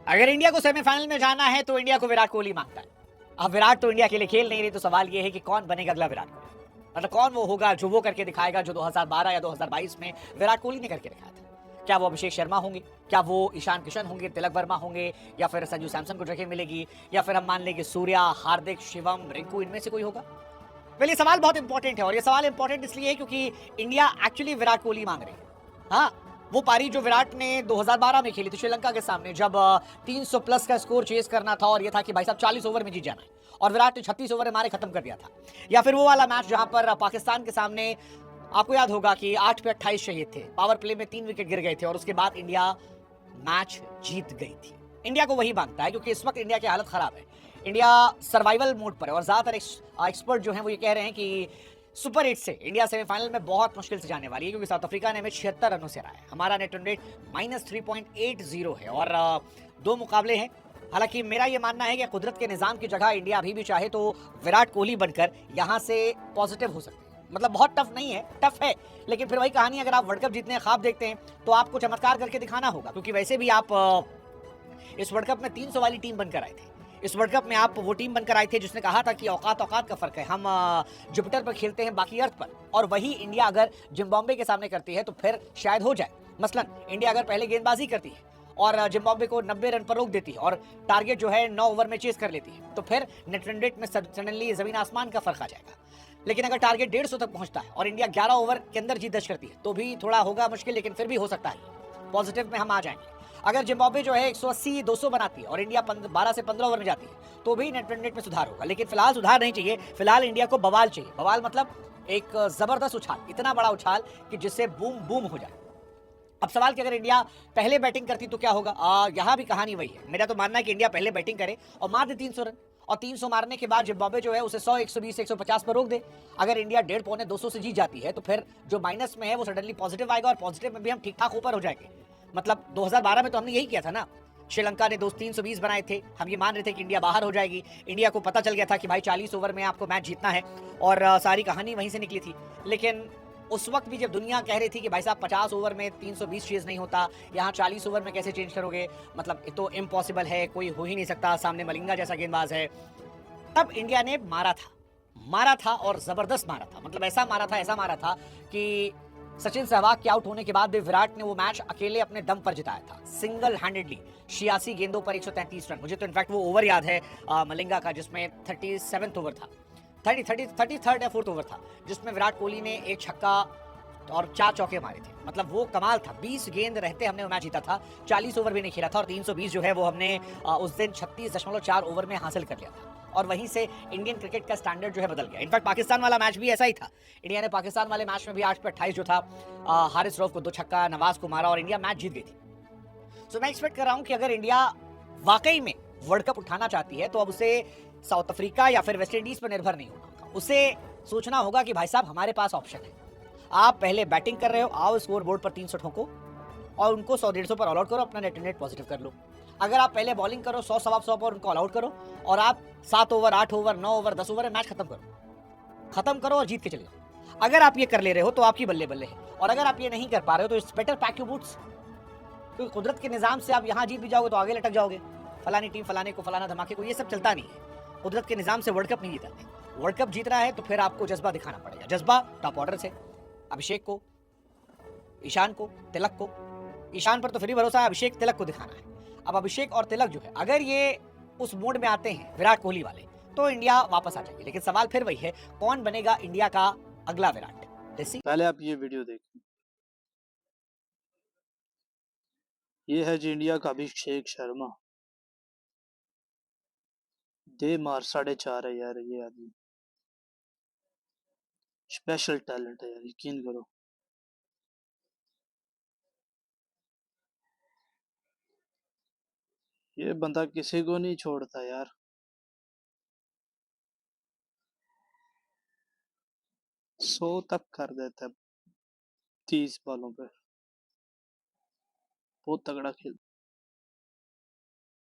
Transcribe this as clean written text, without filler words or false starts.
अगर इंडिया को सेमीफाइनल में जाना है तो इंडिया को विराट कोहली मांगता है। अब विराट तो इंडिया के लिए खेल नहीं रही, तो सवाल यह है कि कौन बनेगा अगला विराट कोहली। मतलब कौन वो होगा जो वो करके दिखाएगा जो 2012 या 2022 में विराट कोहली ने करके दिखाया था। क्या वो अभिषेक शर्मा होंगे, क्या वो ईशान किशन होंगे, तिलक वर्मा होंगे, या फिर संजू सैमसन को जगह मिलेगी, या फिर हम मान लेंगे सूर्या, हार्दिक, शिवम, रिंकू, इनमें से कोई होगा। ये सवाल बहुत इंपॉर्टेंट है, और ये सवाल इंपॉर्टेंट इसलिए है क्योंकि इंडिया एक्चुअली विराट कोहली मांग रही है। हाँ, वो पारी जो विराट ने 2012 में खेली थी श्रीलंका के सामने, जब 300 प्लस का स्कोर चेस करना था और ये था कि भाई साहब 40 ओवर में जीत जाना है, और विराट ने 36 ओवर में मारे खत्म कर दिया था। या फिर वो वाला मैच जहां पर पाकिस्तान के सामने आपको याद होगा कि 8 पे 28 शहीद थे, पावर प्ले में 3 विकेट गिर गए थे, और उसके बाद इंडिया मैच जीत गई थी। इंडिया को वही मांगता है क्योंकि इस वक्त इंडिया की हालत खराब है। इंडिया सर्वाइवल मोड पर है, और ज्यादातर एक्सपर्ट जो हैं वो ये कह रहे हैं कि सुपर 8 से इंडिया सेमीफाइनल में बहुत मुश्किल से जाने वाली है, क्योंकि साउथ अफ्रीका ने हमें 76 रनों से हराया है। हमारा नेट रन रेट -3.80 है, और 2 मुकाबले हैं। हालांकि मेरा यह मानना है कि कुदरत के निजाम की जगह इंडिया अभी भी चाहे तो विराट कोहली बनकर यहां से पॉजिटिव हो सकती है। मतलब बहुत टफ नहीं है, टफ है, लेकिन फिर वही कहानी, अगर आप वर्ल्ड कप जीतने का ख्वाब देखते हैं तो आपको चमत्कार करके दिखाना होगा, क्योंकि वैसे भी आप इस वर्ल्ड कप में 300 वाली टीम बनकर आए थे। इस वर्ल्ड कप में आप वो टीम बनकर आए थे जिसने कहा था कि औकात औकात का फर्क है, हम जुपिटर पर खेलते हैं बाकी अर्थ पर। और वही इंडिया अगर जिम्बाब्वे के सामने करती है तो फिर शायद हो जाए। मसलन इंडिया अगर पहले गेंदबाजी करती है और जिम्बाब्वे को 90 रन पर रोक देती है और टारगेट जो है 9 ओवर में चेस कर लेती है, तो फिर नेट रन रेट में सडनली जमीन आसमान का फर्क आ जाएगा। लेकिन अगर टारगेट 150 तक पहुंचता है और इंडिया 11 ओवर के अंदर जीत दर्ज करती है तो भी थोड़ा होगा मुश्किल, लेकिन फिर भी हो सकता है, पॉजिटिव में हम आ जाएंगे। अगर जिम्बाब्वे जो है 180 200 बनाती है और इंडिया 12 से 15 ओवर में जाती है तो भी नेट रन रेट में सुधार होगा। लेकिन फिलहाल सुधार नहीं चाहिए, फिलहाल इंडिया को बवाल चाहिए। बवाल मतलब एक जबरदस्त उछाल, इतना बड़ा उछाल कि जिससे बूम बूम हो जाए। अब सवाल कि अगर इंडिया पहले बैटिंग करती तो क्या होगा। यहां भी कहानी वही है। मेरा तो मानना है कि इंडिया पहले बैटिंग करे और मार दे 300 रन, और 300 मारने के बाद जिम्बाब्वे जो है उसे 100 120 150 पर रोक दे। अगर इंडिया 150 पौने 200 से जीत जाती है तो फिर जो माइनस में है वो सडनली पॉजिटिव आएगा, और पॉजिटिव में भी हम ठीक ठाक ऊपर हो जाएंगे। मतलब 2012 में तो हमने यही किया था ना, श्रीलंका ने 320 बनाए थे, हम ये मान रहे थे कि इंडिया बाहर हो जाएगी। इंडिया को पता चल गया था कि भाई 40 ओवर में आपको मैच जीतना है, और सारी कहानी वहीं से निकली थी। लेकिन उस वक्त भी जब दुनिया कह रही थी कि भाई साहब 50 ओवर में 320 चेज नहीं होता, यहाँ 40 ओवर में कैसे चेंज करोगे, मतलब ये तो इम्पॉसिबल है, कोई हो ही नहीं सकता, सामने मलिंगा जैसा गेंदबाज है। तब इंडिया ने मारा था और जबरदस्त मारा था। मतलब ऐसा मारा था कि सचिन सहवाग के आउट होने के बाद भी विराट ने वो मैच अकेले अपने दम पर जिताया था, सिंगल हैंडेडली 86 गेंदों पर 133 रन। मुझे तो इनफैक्ट वो ओवर याद है मलिंगा का, जिसमें 37 ओवर था, 33rd या 4th ओवर था, जिसमें विराट कोहली ने एक छक्का और 4 चौके मारे थे। मतलब वो कमाल था, 20 गेंद रहते हमने वो मैच जीता था, 40 ओवर भी नहीं खेला था, और 320 जो है वो हमने उस दिन 36.4 ओवर में हासिल कर लिया था। और वहीं से इंडियन क्रिकेट का स्टैंडर्ड जो है बदल गया। इनफैक्ट पाकिस्तान वाला मैच भी ऐसा ही था। इंडिया ने पाकिस्तान वाले मैच में भी 8 पे 28 जो था, हारिस रऊफ को 2 छक्का, नवाज को मारा, और इंडिया मैच जीत गई थी। सो मैं एक्सपेक्ट कर रहा हूं कि अगर इंडिया वाकई में वर्ल्ड कप उठाना चाहती है तो अब उसे साउथ अफ्रीका या फिर वेस्ट इंडीज पर निर्भर नहीं होना होगा। उसे सोचना होगा कि भाई साहब हमारे पास ऑप्शन है। आप पहले बैटिंग कर रहे हो, आओ स्कोर बोर्ड पर 300 ठोको और उनको 100 150 पर ऑल आउट करो, अपना नेट पॉजिटिव कर लो। अगर आप पहले बॉलिंग करो 100 सवा 100 पर उनको ऑल आउट करो, और आप 7 ओवर 8 ओवर 9 ओवर 10 ओवर में मैच खत्म करो और जीत के चले जाओ। अगर आप ये कर ले रहे हो तो आपकी बल्ले बल्ले है, और अगर आप ये नहीं कर पा रहे हो तो it's better pack your boots, क्योंकि कुदरत के निजाम से आप यहाँ जीत भी जाओगे तो आगे लटक जाओगे। फलानी टीम फलाने को, फलाना धमाके को, ये सब चलता नहीं है। कुदरत के निजाम से वर्ल्ड कप नहीं जीता। वर्ल्ड कप जीतना है तो फिर आपको जज्बा दिखाना पड़ेगा। जज्बा टॉप ऑर्डर से अभिषेक को, ईशान को, तिलक को। ईशान पर तो फिर भरोसा है, अभिषेक तिलक को दिखाना है। अब अभिषेक और तिलक जो है अगर ये उस मोड में आते हैं विराट कोहली वाले, तो इंडिया वापस आ जाएगी। लेकिन सवाल फिर वही है, कौन बनेगा इंडिया का अगला विराट। पहले आप ये वीडियो देखिए। ये है जी इंडिया का अभिषेक शर्मा। दे मार 4.5 है यार, ये आदमी स्पेशल टैलेंट है यार, यकीन करो। ये बंदा किसी को नहीं छोड़ता यार। 100 तक कर देता है 30 बॉलों पे। बहुत तगड़ा खेल